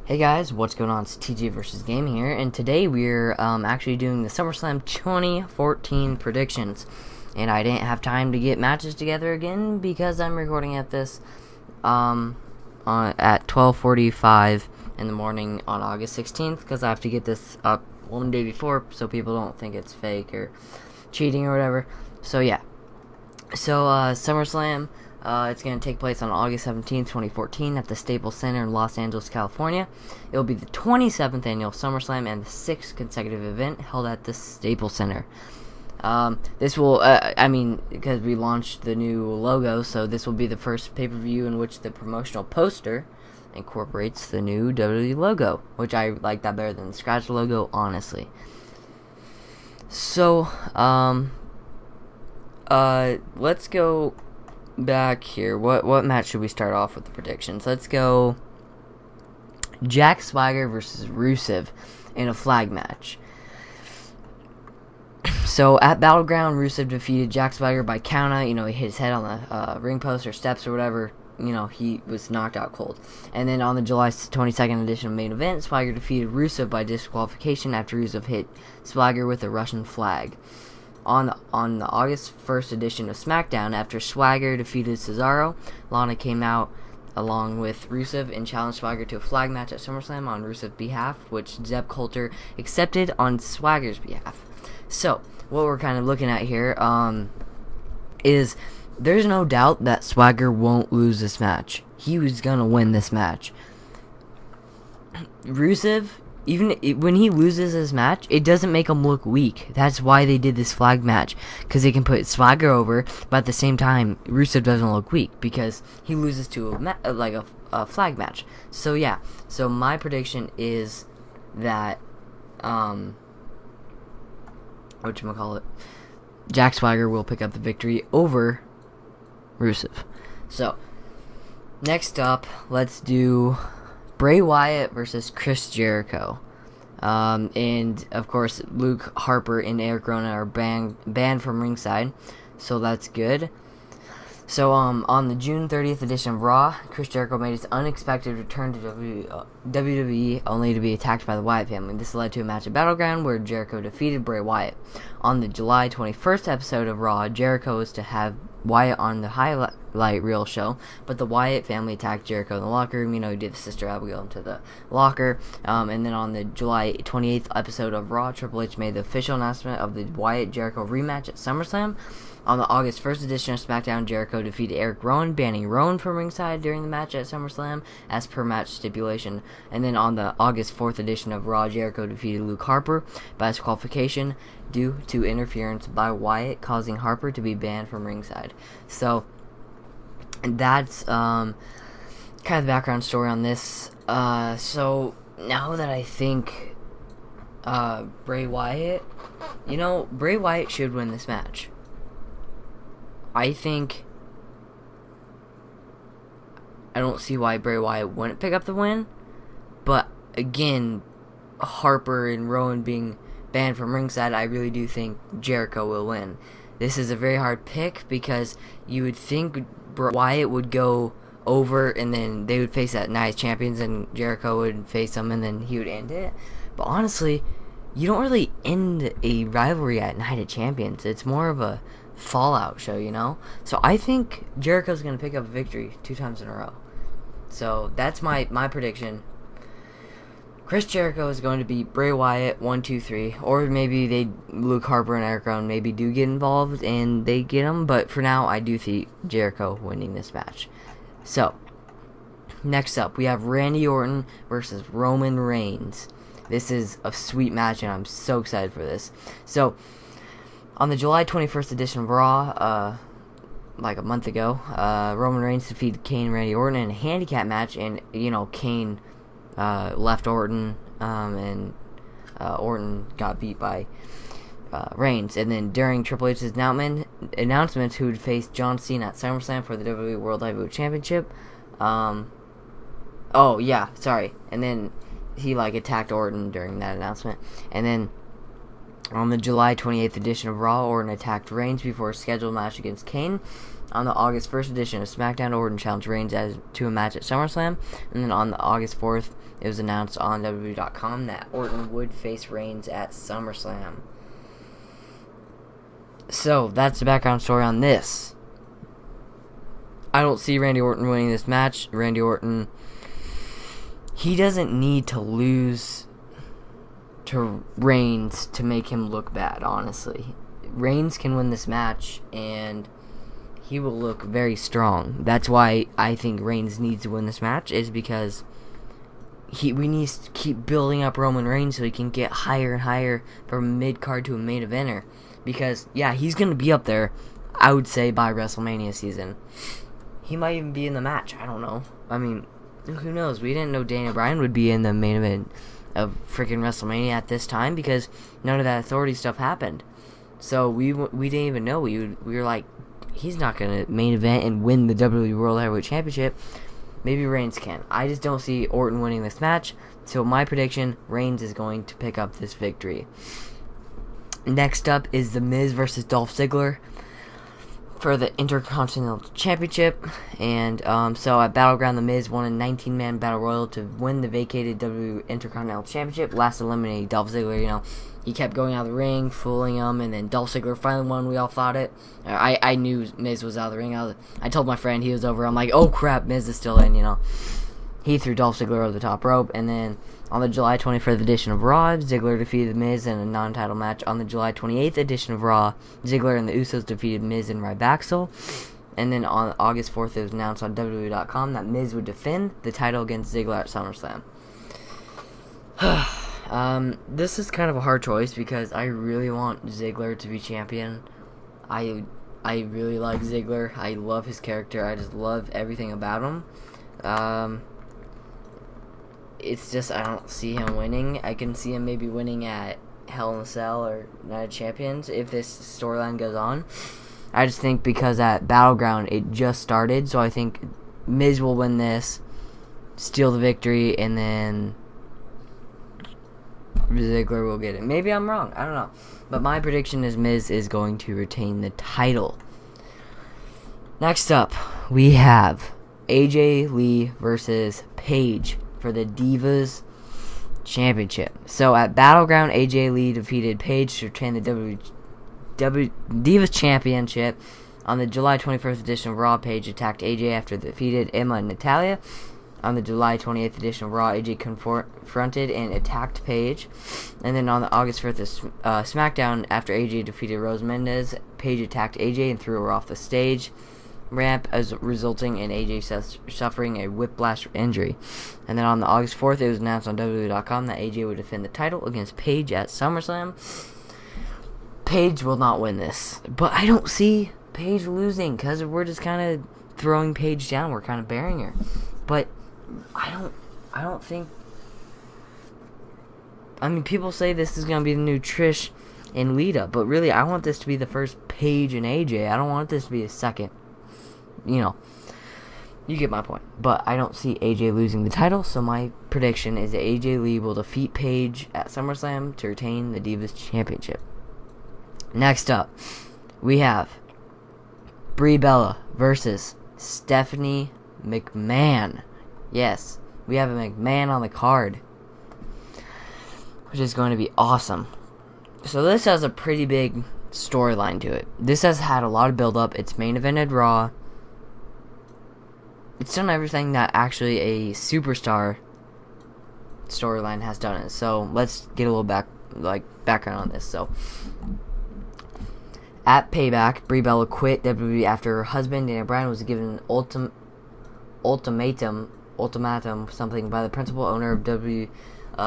Hey guys, what's going on? It's TJVSGAMING here, and today we're actually doing the Summerslam 2014 predictions. And I didn't have time to get matches together again because I'm recording at this at 12:45 in the morning on August 16th because I have to get this up one day before so people don't think it's fake or cheating or whatever. So yeah. So SummerSlam. It's going to take place on August 17th, 2014 at the Staples Center in Los Angeles, California. It will be the 27th annual SummerSlam and the 6th consecutive event held at the Staples Center. This will, because we launched the new logo, so this will be the first pay-per-view in which the promotional poster incorporates the new WWE logo, which I like that better than the scratch logo, honestly. So, let's go back here. What match should we start off with the predictions? Let's go Jack Swagger versus Rusev in a flag match. So at Battleground, Rusev defeated Jack Swagger by countout. He hit his head on the ring post or steps or whatever. He was knocked out cold. And then on the July 22nd edition of Main Event, Swagger defeated Rusev by disqualification after Rusev hit Swagger with a Russian flag. On the August 1st edition of SmackDown, after Swagger defeated Cesaro, Lana came out along with Rusev and challenged Swagger to a flag match at SummerSlam on Rusev's behalf, which Zeb Coulter accepted on Swagger's behalf. So, what we're kind of looking at here is there's no doubt that Swagger won't lose this match. He was going to win this match. Rusev, even when he loses this match, it doesn't make him look weak. That's why they did this flag match, because they can put Swagger over, but at the same time, Rusev doesn't look weak because he loses to a flag match. So yeah, so my prediction is that Jack Swagger will pick up the victory over Rusev. So next up, let's do Bray Wyatt versus Chris Jericho. And of course, Luke Harper and Eric Rowan are banned from ringside, so that's good. So on the June 30th edition of Raw, Chris Jericho made his unexpected return to WWE only to be attacked by the Wyatt family. This led to a match at Battleground where Jericho defeated Bray Wyatt. On the July 21st episode of Raw, Jericho was to have Wyatt on the highlight reel show, but the Wyatt family attacked Jericho in the locker room. He did the Sister Abigail into the locker. And then on the July 28th episode of Raw, Triple H made the official announcement of the Wyatt-Jericho rematch at SummerSlam. On the August 1st edition of SmackDown, Jericho defeated Eric Rowan, banning Rowan from ringside during the match at SummerSlam, as per match stipulation. And then on the August 4th edition of Raw, Jericho defeated Luke Harper by disqualification due to interference by Wyatt, causing Harper to be banned from ringside. So that's kind of the background story on this. So now that I think Bray Wyatt, Bray Wyatt should win this match. I don't see why Bray Wyatt wouldn't pick up the win, but again, Harper and Rowan being banned from ringside, I really do think Jericho will win. This is a very hard pick because you would think Wyatt would go over and then they would face that Night of Champions and Jericho would face them and then he would end it. But honestly, you don't really end a rivalry at Night of Champions. It's more of a fallout show, So I think Jericho's going to pick up a victory 2 times in a row. So that's my prediction. Chris Jericho is going to beat Bray Wyatt 1, 2, 3, or maybe Luke Harper and Eric Rowan maybe do get involved and they get him, but for now I do see Jericho winning this match. So next up we have Randy Orton versus Roman Reigns. This is a sweet match and I'm so excited for this. So on the July 21st edition of Raw, like a month ago, Roman Reigns defeated Kane and Randy Orton in a handicap match, and Kane left Orton, and Orton got beat by Reigns. And then during Triple H's announcements, who would face John Cena at SummerSlam for the WWE World Heavyweight Championship. And then he attacked Orton during that announcement, and then on the July 28th edition of Raw, Orton attacked Reigns before a scheduled match against Kane. On the August 1st edition of SmackDown, Orton challenged Reigns to a match at SummerSlam. And then on the August 4th, it was announced on WWE.com that Orton would face Reigns at SummerSlam. So, that's the background story on this. I don't see Randy Orton winning this match. Randy Orton, he doesn't need to lose to Reigns to make him look bad, honestly. Reigns can win this match, and he will look very strong. That's why I think Reigns needs to win this match, is because we need to keep building up Roman Reigns so he can get higher and higher from a mid-card to a main eventer. Because, yeah, he's going to be up there, I would say, by WrestleMania season. He might even be in the match. I don't know. I mean, who knows? We didn't know Daniel Bryan would be in the main event of freaking WrestleMania at this time because none of that authority stuff happened. So we didn't even know. We were like, he's not going to main event and win the WWE World Heavyweight Championship. Maybe Reigns can. I just don't see Orton winning this match. So my prediction, Reigns is going to pick up this victory. Next up is The Miz versus Dolph Ziggler for the Intercontinental Championship. And so at Battleground, The Miz won a 19-man Battle Royal to win the vacated WWE Intercontinental Championship. Last eliminated Dolph Ziggler, he kept going out of the ring, fooling him, and then Dolph Ziggler finally won. We all thought it. I knew Miz was out of the ring. I told my friend he was over. I'm like, oh crap, Miz is still in, He threw Dolph Ziggler over the top rope, and then on the July 24th edition of Raw, Ziggler defeated The Miz in a non-title match. On the July 28th edition of Raw, Ziggler and the Usos defeated Miz and Ryback. And then on August 4th, it was announced on WWE.com that Miz would defend the title against Ziggler at SummerSlam. This is kind of a hard choice because I really want Ziggler to be champion. I really like Ziggler. I love his character. I just love everything about him. It's just I don't see him winning. I can see him maybe winning at Hell in a Cell or Night of Champions if this storyline goes on. I just think because at Battleground it just started, so I think Miz will win this, steal the victory, and then Ziggler will get it. Maybe I'm wrong. I don't know. But my prediction is Miz is going to retain the title. Next up, we have AJ Lee versus Paige for the Divas Championship. So at Battleground, AJ Lee defeated Paige to retain the Divas Championship. On the July 21st edition of Raw, Paige attacked AJ after defeated Emma and Natalya. On the July 28th edition of Raw, AJ confronted and attacked Paige. And then on the August 1st SmackDown, after AJ defeated Rose Mendez, Paige attacked AJ and threw her off the stage ramp, resulting in AJ suffering a whiplash injury. And then on the August 4th, it was announced on WWE.com that AJ would defend the title against Paige at SummerSlam. Paige will not win this, but I don't see Paige losing because we're just kind of throwing Paige down. We're kind of burying her, but I don't think. I mean, people say this is gonna be the new Trish and Lita, but really, I want this to be the first Paige and AJ. I don't want this to be a second. You get my point. But I don't see AJ losing the title, so my prediction is that AJ Lee will defeat Paige at SummerSlam to retain the Divas Championship. Next up, we have Brie Bella versus Stephanie McMahon. Yes, we have a McMahon on the card, which is going to be awesome. So this has a pretty big storyline to it. This has had a lot of build-up. It's main evented Raw. It's done everything that actually a superstar storyline has done it. So let's get a little background on this. So at Payback, Brie Bella quit WWE after her husband Daniel Bryan was given an ultimatum, something by the principal owner of WWE,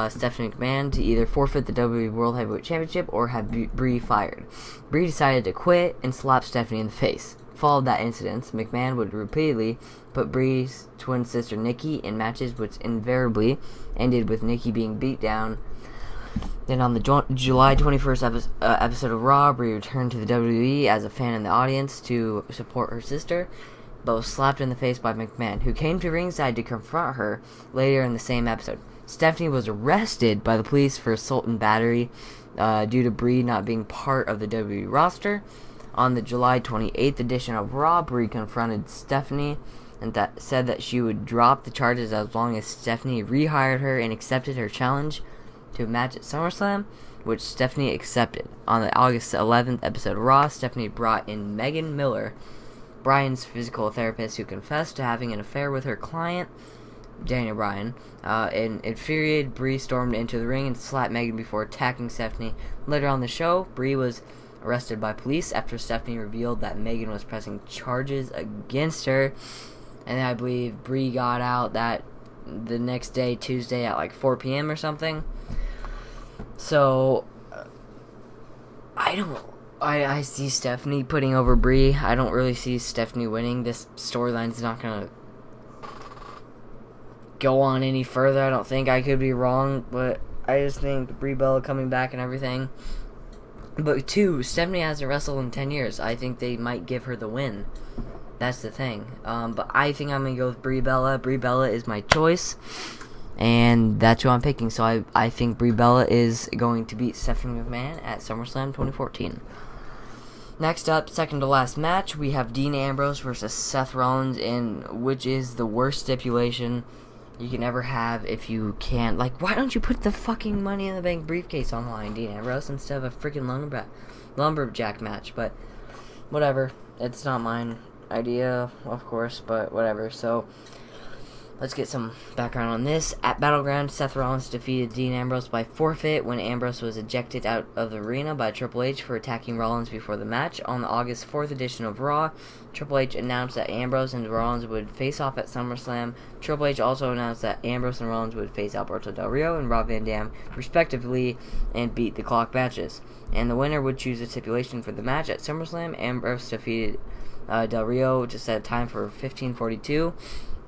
Stephanie McMahon, to either forfeit the WWE World Heavyweight Championship or have Brie fired. Brie decided to quit and slap Stephanie in the face. Followed that incident, McMahon would repeatedly put Brie's twin sister Nikki in matches which invariably ended with Nikki being beat down. Then on the July 21st episode of Raw, Brie returned to the WWE as a fan in the audience to support her sister, but was slapped in the face by McMahon, who came to ringside to confront her later in the same episode. Stephanie was arrested by the police for assault and battery due to Brie not being part of the WWE roster. On the July 28th edition of Raw, Brie confronted Stephanie and said that she would drop the charges as long as Stephanie rehired her and accepted her challenge to a match at SummerSlam, which Stephanie accepted. On the August 11th episode of Raw, Stephanie brought in Megan Miller, Bryan's physical therapist, who confessed to having an affair with her client, Daniel Bryan. And infuriated, Brie stormed into the ring and slapped Megan before attacking Stephanie. Later on the show, Brie was arrested by police after Stephanie revealed that Megan was pressing charges against her. And I believe Brie got out that the next day, Tuesday, at like 4 p.m. or something. So, I see Stephanie putting over Brie. I don't really see Stephanie winning. This storyline's not going to go on any further, I don't think. I could be wrong, but I just think Brie Bella coming back and everything. But, 2, Stephanie hasn't wrestled in 10 years. I think they might give her the win. That's the thing. But I think I'm going to go with Brie Bella. Brie Bella is my choice. And that's who I'm picking. So I think Brie Bella is going to beat Stephanie McMahon at SummerSlam 2014. Next up, second to last match, we have Dean Ambrose versus Seth Rollins, which is the worst stipulation you can ever have if you can't. Like, why don't you put the fucking Money in the Bank briefcase on the line, Dean Ambrose, instead of a freaking lumberjack match? But whatever. It's not mine idea, of course, but whatever. So let's get some background on this. At Battleground, Seth Rollins defeated Dean Ambrose by forfeit when Ambrose was ejected out of the arena by Triple H for attacking Rollins before the match. On the August 4th edition of Raw, Triple H announced that Ambrose and Rollins would face off at SummerSlam. Triple H also announced that Ambrose and Rollins would face Alberto Del Rio and Rob Van Dam, respectively, and beat the clock matches. And the winner would choose a stipulation for the match at SummerSlam. Ambrose defeated Del Rio to set a time for 15:42.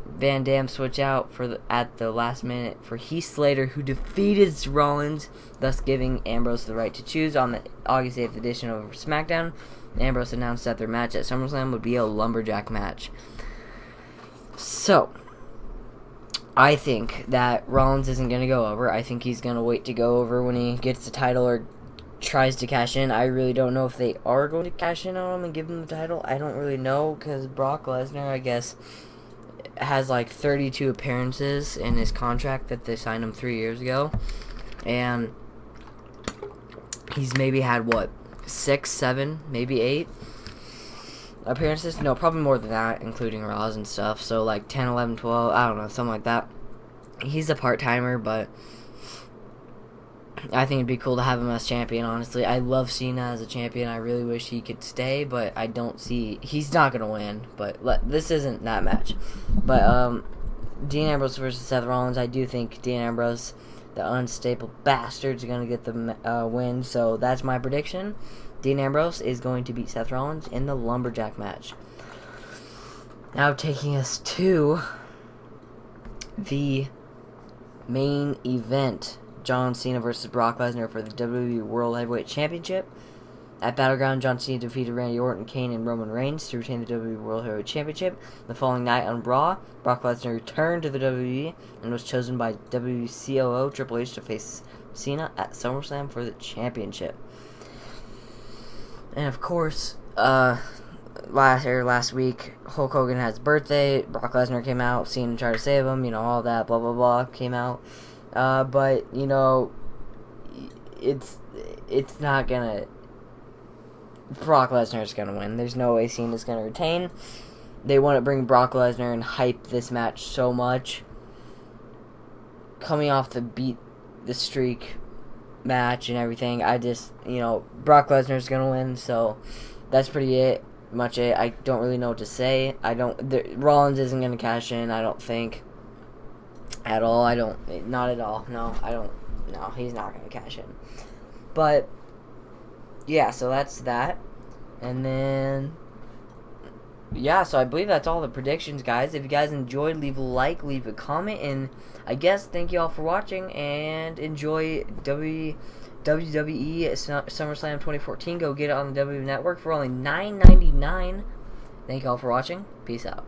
Van Dam switch out at the last minute for Heath Slater, who defeated Rollins, thus giving Ambrose the right to choose. On the August 8th edition of SmackDown, Ambrose announced that their match at SummerSlam would be a lumberjack match. So, I think that Rollins isn't going to go over. I think he's going to wait to go over when he gets the title or tries to cash in. I really don't know if they are going to cash in on him and give him the title. I don't really know, because Brock Lesnar, I guess, has like 32 appearances in his contract that they signed him 3 years ago, and he's maybe had 6, 7, maybe 8 appearances. No, probably more than that, including Raws and stuff. So like 10, 11, 12, I don't know, something like that. He's a part-timer, but I think it'd be cool to have him as champion, honestly. I love Cena as a champion. I really wish he could stay, but I don't see... He's not going to win, but this isn't that match. But, Dean Ambrose versus Seth Rollins, I do think Dean Ambrose, the unstable bastard, is going to get the win, so that's my prediction. Dean Ambrose is going to beat Seth Rollins in the lumberjack match. Now taking us to the main event, John Cena versus Brock Lesnar for the WWE World Heavyweight Championship. At Battleground, John Cena defeated Randy Orton, Kane, and Roman Reigns to retain the WWE World Heavyweight Championship. The following night on Raw, Brock Lesnar returned to the WWE and was chosen by WWE COO Triple H to face Cena at SummerSlam for the championship. And of course, last week, Hulk Hogan had his birthday. Brock Lesnar came out, Cena tried to save him, all that, blah, blah, blah, came out. But, it's not gonna... Brock Lesnar's gonna win. There's no way Cena's gonna retain. They want to bring Brock Lesnar and hype this match so much. Coming off the beat the streak match and everything, I just, Brock Lesnar's gonna win, so that's much it. I don't really know what to say. Rollins isn't gonna cash in, I don't think. At all. Not at all. No, he's not going to cash in. But, yeah, so that's that. And then, yeah, so I believe that's all the predictions, guys. If you guys enjoyed, leave a like, leave a comment, and I guess thank you all for watching, and enjoy WWE SummerSlam 2014. Go get it on the WWE Network for only $9.99. Thank you all for watching. Peace out.